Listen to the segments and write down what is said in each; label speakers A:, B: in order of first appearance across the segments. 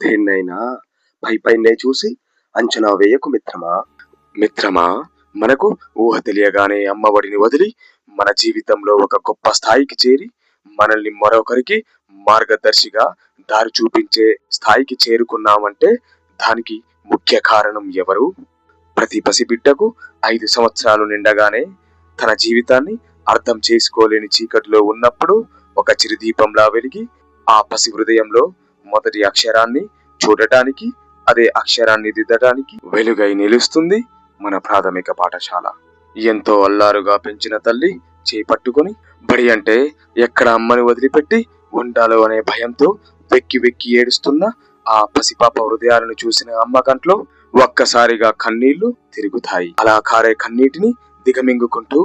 A: దేన్నైనా పైపైనే చూసి అంచనా వేయకు మిత్రమా. మిత్రమా, మనకు ఊహ తెలియగానే అమ్మఒడిని వదిలి మన జీవితంలో ఒక గొప్ప స్థాయికి చేరి మనల్ని మరొకరికి మార్గదర్శిగా దారి చూపించే స్థాయికి చేరుకున్నామంటే దానికి ముఖ్య కారణం ఎవరు? ప్రతి పసిబిడ్డకు 5 సంవత్సరాలు నిండగానే తన జీవితాన్ని అర్థం చేసుకోలేని చీకటిలో ఉన్నప్పుడు ఒక చిరుదీపంలా వెలిగి ఆ పసి హృదయంలో మొదటి అక్షరాన్ని చూడటానికి, అదే అక్షరాన్ని దిద్దటానికి వెలుగై నిలుస్తుంది మన ప్రాథమిక పాఠశాల. ఎంతో అల్లారుగా పెంచిన తల్లి చేపట్టుకుని బడి అంటే ఎక్కడ అమ్మని వదిలిపెట్టి ఉండాలో అనే భయంతో వెక్కి వెక్కి ఏడుస్తున్న ఆ పసిపాప హృదయాలను చూసిన అమ్మ కంట్లో ఒక్కసారిగా కన్నీళ్లు తిరుగుతాయి. అలా కారే కన్నీటిని దిగమింగుకుంటూ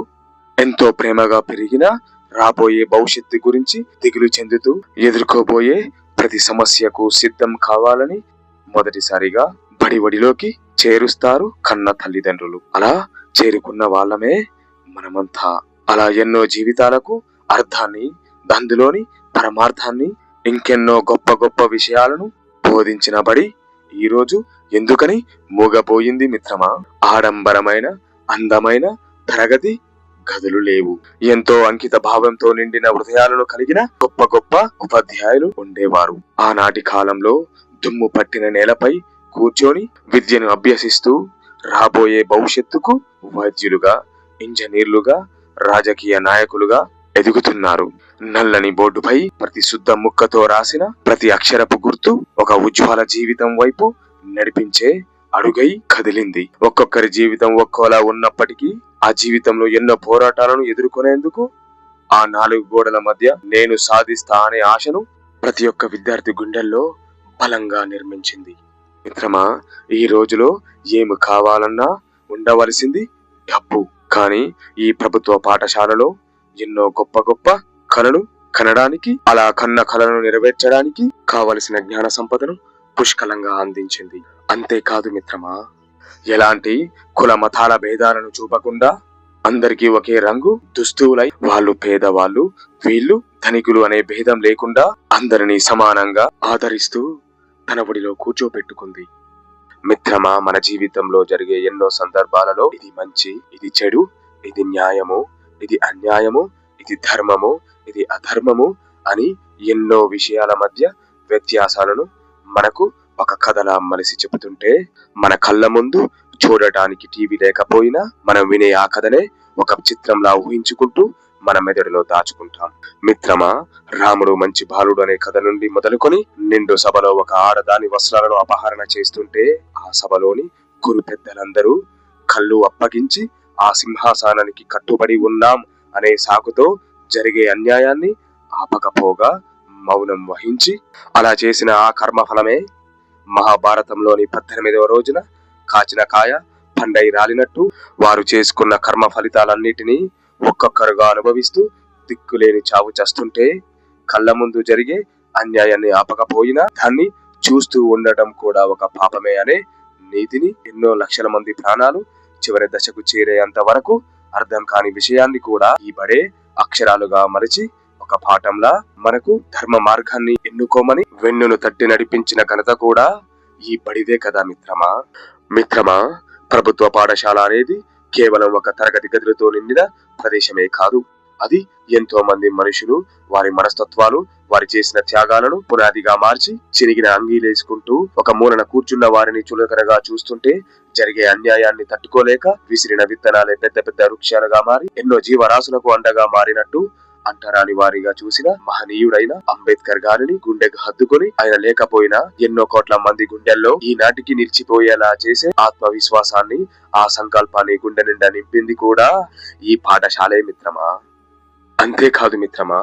A: ఎంతో ప్రేమగా పెరిగిన రాబోయే భవిష్యత్తు గురించి దిగులు చెందుతూ ఎదుర్కోబోయే ప్రతి సమస్యకు సిద్ధం కావాలని మొదటిసారిగా బడిలోకి చేరుస్తారు కన్న తల్లిదండ్రులు. అలా చేరుకున్న వాళ్ళమే మనమంతా. అలా ఎన్నో జీవితాలకు అర్థాన్ని, అందులోని పరమార్థాన్ని, ఇంకెన్నో గొప్ప గొప్ప విషయాలను బోధించిన బడి ఈరోజు ఎందుకని మూగపోయింది మిత్రమా? ఆడంబరమైన అందమైన తరగతి గదులు లేవు. ఎంతో అంకిత భావంతో నిండిన హృదయాలను కలిగిన గొప్ప గొప్ప ఉపాధ్యాయులు ఉండేవారు. ఆనాటి కాలంలో దుమ్ము పట్టిన నేలపై కూర్చొని విద్యను అభ్యసిస్తూ రాబోయే భవిష్యత్తుకు వైద్యులుగా, ఇంజనీర్లుగా, రాజకీయ నాయకులుగా ఎదుగుతున్నారు. నల్లని బోర్డుపై ప్రతి శుద్ధ ముక్కతో రాసిన ప్రతి అక్షరపు గుర్తు ఒక ఉజ్వల జీవితం వైపు నడిపించే అడుగై కదిలింది. ఒక్కొక్కరి జీవితం ఒక్కోలా ఉన్నప్పటికీ ఆ జీవితంలో ఎన్నో పోరాటాలను ఎదుర్కొనేందుకు ఆ 4 గోడల మధ్య నేను సాధిస్తా అనే ఆశను ప్రతి ఒక్క విద్యార్థి గుండెల్లో బలంగా నిర్మించింది. మిత్రమా, ఈ రోజులో ఏమి కావాలన్నా ఉండవలసింది డబ్బు. కానీ ఈ ప్రభుత్వ పాఠశాలలో ఎన్నో గొప్ప గొప్ప కళలు కనడానికి, అలా కన్న కళలను నెరవేర్చడానికి కావలసిన జ్ఞాన సంపదను పుష్కలంగా అందించింది. అంతేకాదు మిత్రమా, ఎలాంటి కుల మతాల భేదాలను చూపకుండా అందరికీ ఒకే రంగు దుస్తువులై వాళ్ళు పేదవాళ్ళు, వీళ్ళు ధనికులు అనే భేదం లేకుండా అందరినీ సమానంగా ఆదరిస్తూ తన ఒడిలో కూర్చోపెట్టుకుంది. మిత్రమా, మన జీవితంలో జరిగే ఎన్నో సందర్భాలలో ఇది మంచి, ఇది చెడు, ఇది న్యాయము, ఇది అన్యాయము, ఇది ధర్మము, ఇది అధర్మము అని ఎన్నో విషయాల మధ్య వ్యత్యాసాలను మనకు ఒక కథలా మలిసి చెబుతుంటే మన కళ్ళ ముందు చూడటానికి టీవీ లేకపోయినా మనం వినే ఆ కథనే ఒక చిత్రంలా ఊహించుకుంటూ మన మెదడులో దాచుకుంటాం. మిత్రమా, రాముడు మంచి బాలుడు అనే కథ నుండి మొదలుకొని నిండు సభలో ఒక ఆడదాని వస్త్రాలను అపహరణ చేస్తుంటే ఆ సభలోని గురు పెద్దలందరూ కళ్ళు అప్పగించి ఆ సింహాసనానికి కట్టుబడి ఉన్నాం అనే సాకుతో జరిగే అన్యాయాన్ని ఆపకపోగా మౌనం వహించి అలా చేసిన ఆ కర్మఫలమే మహాభారతంలోని 18వ రోజున కాచిన కాయ పండై రాలినట్టు వారు చేసుకున్న కర్మ ఫలితాలన్నిటినీ ఒక్కొక్కరుగా అనుభవిస్తూ దిక్కులేని చావు చస్తుంటే కళ్ళ ముందు జరిగే అన్యాయాన్ని ఆపకపోయినా దాన్ని చూస్తూ ఉండటం కూడా ఒక పాపమే అనే నీతిని ఎన్నో లక్షల మంది ప్రాణాలు చివరి దశకు చేరేంత వరకు అర్థం కాని విషయాన్ని కూడా ఈ బడే అక్షరాలుగా మలిచి ఒక పాఠంలా మనకు ధర్మ మార్గాన్ని ఎన్నుకోమని వెన్నును తట్టి నడిపించిన ఘనత కూడా ఈ బడిదే కదా మిత్రమా. మిత్రమా, ప్రభుత్వ పాఠశాల అనేది కేవలం ఒక తరగతి గదులతో నిండిన ప్రదేశమే కాదు. అది ఎంతో మంది మనుషులు, వారి మనస్తత్వాలు, వారి చేసిన త్యాగాలను పునాదిగా మార్చి చిరిగిన అంగీలేసుకుంటూ ఒక మూలన కూర్చున్న వారిని చులకనగా చూస్తుంటే జరిగే అన్యాయాన్ని తట్టుకోలేక విసిరిన విత్తనాలే పెద్ద పెద్ద వృక్షాలుగా మారి ఎన్నో జీవరాశులకు అండగా మారినట్టు అంటరాని వారిగా చూసిన మహనీయుడైన అంబేద్కర్ గారిని గుండెకు హత్తుకొని ఆయన లేకపోయినా ఎన్నో కోట్ల మంది గుండెల్లో ఈనాటికి నిలిచిపోయేలా చేసే ఆత్మవిశ్వాసాన్ని, ఆ సంకల్పాన్ని గుండె నిండా నింపింది కూడా ఈ పాఠశాలే మిత్రమా. అంతేకాదు మిత్రమా,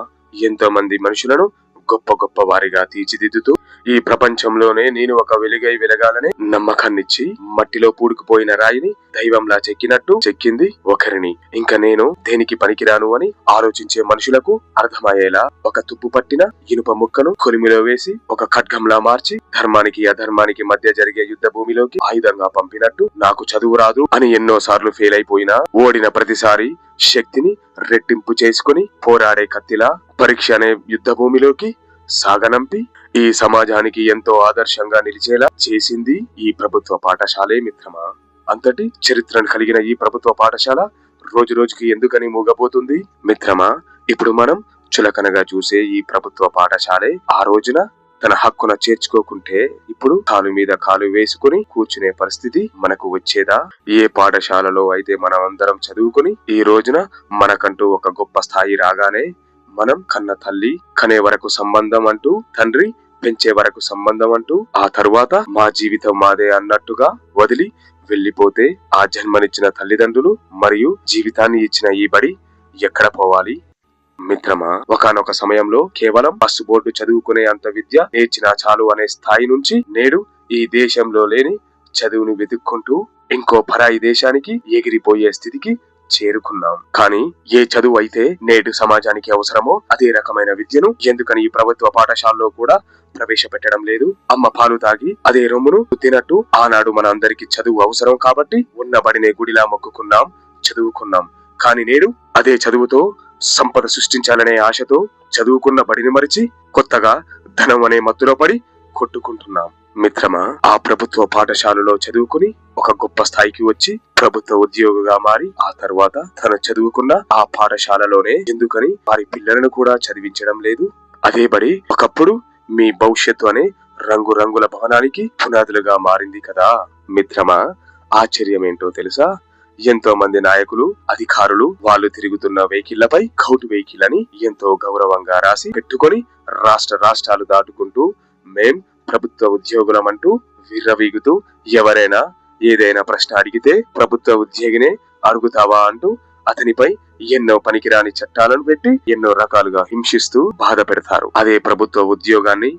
A: ఎంతో మంది మనుషులను గొప్ప గొప్ప వారిగా తీర్చిదిద్దుతూ ఈ ప్రపంచంలోనే నేను ఒక వెలుగై వెలగాలనే నమ్మకాన్నిచ్చి మట్టిలో పూడుకుపోయిన రాయిని దైవంలా చెక్కినట్టు చెక్కింది ఒకరిని. ఇంకా నేను దేనికి పనికిరాను అని ఆలోచించే మనుషులకు అర్థమయ్యేలా ఒక తుప్పు పట్టిన ఇనుప ముక్కను కొలిమిలో వేసి ఒక ఖడ్గంలా మార్చి ధర్మానికి అధర్మానికి మధ్య జరిగే యుద్ధ భూమిలోకి ఆయుధంగా పంపినట్టు నాకు చదువు రాదు అని ఎన్నో సార్లు ఫెయిల్ అయిపోయినా ఓడిన ప్రతిసారి శక్తిని రెట్టింపు చేసుకుని పోరాడే కత్తిలా పరీక్ష అనే యుద్ధ భూమిలోకి సాగనంపి ఈ సమాజానికి ఎంతో ఆదర్శంగా నిలిచేలా చేసింది ఈ ప్రభుత్వ పాఠశాలే మిత్రమా. అంతటి చరిత్రను కలిగిన ఈ ప్రభుత్వ పాఠశాల రోజు రోజుకి ఎందుకని మూగపోతుంది మిత్రమా? ఇప్పుడు మనం చులకనగా చూసే ఈ ప్రభుత్వ పాఠశాలే ఆ రోజున తన హక్కున చేర్చుకోకుంటే ఇప్పుడు కాలు మీద కాలు వేసుకుని కూర్చునే పరిస్థితి మనకు వచ్చేదా? ఏ పాఠశాలలో అయితే మనం అందరం చదువుకుని ఈ రోజున మనకంటూ ఒక గొప్ప స్థాయి రాగానే మనం కన్న తల్లి కనే వరకు సంబంధం అంటూ, తండ్రి పెంచే వరకు సంబంధం అంటూ, ఆ తరువాత మా జీవితం మాదే అన్నట్టుగా వదిలి వెళ్లిపోతే ఆ జన్మనిచ్చిన తల్లిదండ్రులు మరియు జీవితాన్ని ఇచ్చిన ఈ బడి ఎక్కడ పోవాలి మిత్రమా? ఒకానొక సమయంలో కేవలం బస్సు బోర్డు చదువుకునే అంత విద్య నేర్చినా చాలు అనే స్థాయి నుంచి నేడు ఈ దేశంలో లేని చదువును వెతుక్కుంటూ ఇంకో పరాయి దేశానికి ఎగిరిపోయే స్థితికి చేరుకున్నాం. కానీ ఏ చదువు అయితే నేడు సమాజానికి అవసరమో అదే రకమైన విద్యను ఎందుకని ఈ ప్రభుత్వ పాఠశాలలో కూడా ప్రవేశపెట్టడం లేదు? అమ్మ పాలు తాగి అదే రొమ్మును తినట్టు ఆనాడు మన అందరికి చదువు అవసరం కాబట్టి ఉన్న బడినే గుడిలా మొక్కుకున్నాం, చదువుకున్నాం. కానీ నేడు అదే చదువుతో సంపద సృష్టించాలనే ఆశతో చదువుకున్న బడిని మరిచి కొత్తగా ధనం అనే మత్తులో పడి కొట్టుకుంటున్నాం మిత్రమా. ఆ ప్రభుత్వ పాఠశాలలో చదువుకుని ఒక గొప్ప స్థాయికి వచ్చి ప్రభుత్వ ఉద్యోగిగా మారి ఆ తర్వాత తను చదువుకున్న ఆ పాఠశాలలోనే ఎందుకని వారి పిల్లలను కూడా చదివించడం లేదు? అదే బడి ఒకప్పుడు మీ భవిష్యత్తు అనే రంగురంగుల భవనానికి పునాదులుగా మారింది కదా మిత్రమా. ఆశ్చర్యం ఏంటో తెలుసా? ఎంతో మంది నాయకులు, అధికారులు వాళ్ళు తిరుగుతున్న వెహికల్లపై కౌట్ వెహికల్ అని ఎంతో గౌరవంగా రాసి పెట్టుకొని రాష్ట్రాలు దాటుకుంటూ మేం ప్రభుత్వ ఉద్యోగులం అంటూ విర్రవీగుతూ ఎవరైనా ఏదైనా ప్రశ్న అడిగితే ప్రభుత్వ ఉద్యోగినే అడుగుతావా అంటూ అతనిపై ఎన్నో పనికిరాని చట్టాలను పెట్టి ఎన్నో రకాలుగా హింసిస్తూ బాధ పెడతారు. అదే ప్రభుత్వ ఉద్యోగాన్ని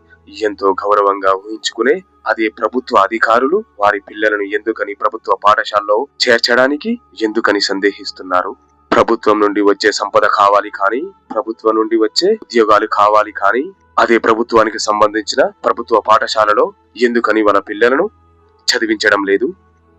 A: ఎంతో గౌరవంగా ఊహించుకునే అదే ప్రభుత్వ అధికారులు వారి పిల్లలను ఎందుకని ప్రభుత్వ పాఠశాలలో చేర్చడానికి ఎందుకని సందేహిస్తున్నారు? ప్రభుత్వం నుండి వచ్చే సంపద కావాలి కానీ, ప్రభుత్వం నుండి వచ్చే ఉద్యోగాలు కావాలి కానీ, అదే ప్రభుత్వానికి సంబంధించిన ప్రభుత్వ పాఠశాలలో ఎందుకని వాళ్ళ పిల్లలను చదివించడం లేదు?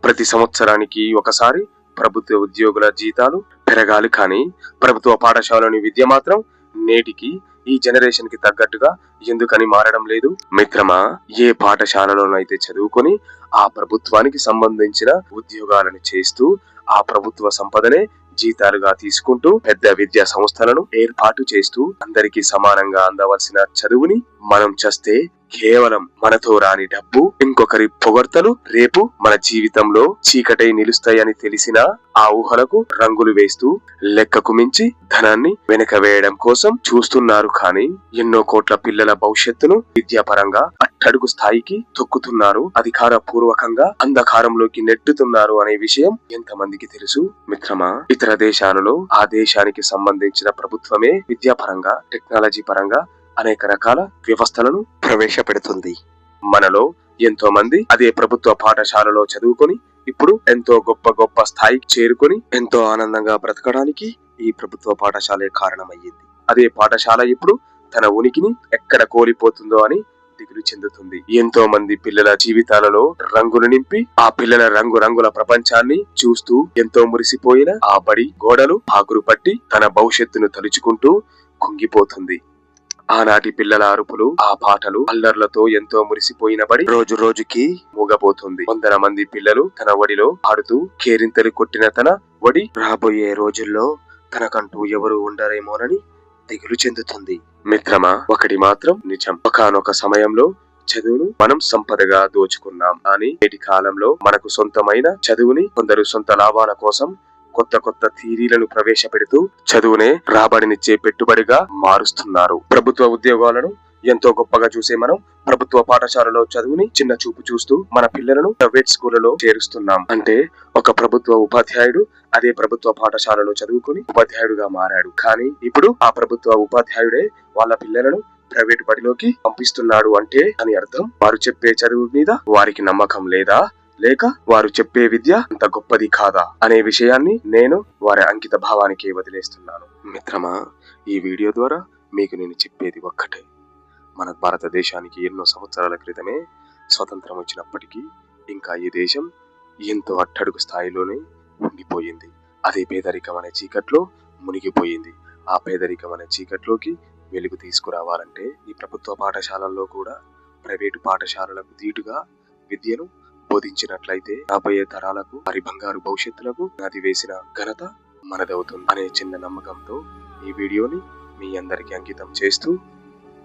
A: ప్రతి సంవత్సరానికి ఒకసారి ప్రభుత్వ ఉద్యోగుల జీతాలు పెరగాలి కానీ ప్రభుత్వ పాఠశాలని విద్య మాత్రం నేటికి ఈ జనరేషన్ కి తగ్గట్టుగా ఎందుకని మారడం లేదు మిత్రమా? ఏ పాఠశాలలోనైతే చదువుకొని ఆ ప్రభుత్వానికి సంబంధించిన ఉద్యోగాలను చేస్తూ ఆ ప్రభుత్వ సంపదనే జీతాలుగా తీసుకుంటూ పెద్ద విద్యా సంస్థలను ఏర్పాటు చేస్తూ అందరికీ సమానంగా అందవలసిన చదువుని మనం చస్తే కేవలం మనతో రాని డబ్బు, ఇంకొకరి పొగడ్తలు రేపు మన జీవితంలో చీకటై నిలుస్తాయని తెలిసిన ఆ ఊహలకు రంగులు వేస్తూ లెక్కకు మించి ధనాన్ని వెనక వేయడం కోసం చూస్తున్నారు. కానీ ఎన్నో కోట్ల పిల్లల భవిష్యత్తును విద్యాపరంగా అట్టడుగు స్థాయికి తొక్కుతున్నారు, అధికార పూర్వకంగా అంధకారంలోకి నెట్టుతున్నారు అనే విషయం ఎంతమందికి తెలుసు మిత్రమా? ఇతర దేశాలలో ఆ దేశానికి సంబంధించిన ప్రభుత్వమే విద్యాపరంగా, టెక్నాలజీ పరంగా అనేక రకాల వ్యవస్థలను ప్రవేశపెడుతుంది. మనలో ఎంతో మంది అదే ప్రభుత్వ పాఠశాలలో చదువుకొని ఇప్పుడు ఎంతో గొప్ప స్థాయికి చేరుకొని ఎంతో ఆనందంగా బ్రతకడానికి ఈ ప్రభుత్వ పాఠశాలే కారణమయ్యింది. అదే పాఠశాల ఇప్పుడు తన ఉనికిని ఎక్కడ కోల్పోతుందో అని దిగులు చెందుతుంది. ఎంతో మంది పిల్లల జీవితాలలో రంగులు నింపి ఆ పిల్లల రంగురంగుల ప్రపంచాన్ని చూస్తూ ఎంతో మురిసిపోయిన ఆ బడి గోడలు ఆకురు పట్టి తన భవిష్యత్తును తలుచుకుంటూ కుంగిపోతుంది. ఆనాటి పిల్లల అరుపులు, ఆ పాటలు, అల్లర్లతో ఎంతో మురిసిపోయిన బడి రోజు రోజుకి మూగపోతుంది. 100 మంది పిల్లలు తన వడిలో ఆడుతూ కేరింతలు కొట్టిన తన వడి రాబోయే రోజుల్లో తనకంటూ ఎవరు ఉండరేమోనని దిగులు చెందుతుంది. మిత్రమా, ఒకటి మాత్రం నిజం, ఒకానొక సమయంలో చదువును మనం సంపదగా దోచుకున్నాం అని నేటి కాలంలో మనకు సొంతమైన చదువుని కొందరు సొంత లాభాల కోసం కొత్త థియరీలను ప్రవేశపెడుతూ చదువునే రాబడినిచ్చే పెట్టుబడిగా మారుస్తున్నారు. ప్రభుత్వ ఉద్యోగాలను ఎంతో గొప్పగా చూసే మనం ప్రభుత్వ పాఠశాలలో చదువుని చిన్న చూపు చూస్తూ మన పిల్లలను ప్రైవేట్ స్కూళ్లలో చేరుస్తున్నాం. అంటే ఒక ప్రభుత్వ ఉపాధ్యాయుడు అదే ప్రభుత్వ పాఠశాలలో చదువుకుని ఉపాధ్యాయుడుగా మారాడు. కానీ ఇప్పుడు ఆ ప్రభుత్వ ఉపాధ్యాయుడే వాళ్ళ పిల్లలను ప్రైవేట్ బడిలోకి పంపిస్తున్నాడు. అంటే అని అర్థం వారు చెప్పే చదువు మీద వారికి నమ్మకం లేదా, లేక వారు చెప్పే విద్య అంత గొప్పది కాదా అనే విషయాన్ని నేను వారి అంకిత భావానికి వదిలేస్తున్నాను. మిత్రమా, ఈ వీడియో ద్వారా మీకు నేను చెప్పేది ఒక్కటే, మన భారతదేశానికి ఎన్నో సంవత్సరాల క్రితమే స్వతంత్రం వచ్చినప్పటికీ ఇంకా ఈ దేశం ఎంతో అట్టడుగు స్థాయిలోనే ఉండిపోయింది. అదే పేదరికం అనే చీకట్లో మునిగిపోయింది. ఆ పేదరికం అనే చీకట్లోకి వెలుగు తీసుకురావాలంటే ఈ ప్రభుత్వ పాఠశాలల్లో కూడా ప్రైవేటు పాఠశాలలకు ధీటుగా విద్యను బోధించినట్లయితే రాబోయే తరాలకు వారి బంగారు భవిష్యత్తులకు అది వేసిన ఘనత మనదవుతుంది అనే చిన్న నమ్మకంతో ఈ వీడియోని మీ అందరికీ అంకితం చేస్తూ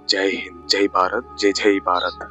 A: జై హింద్, జై భారత్, జై జై భారత్.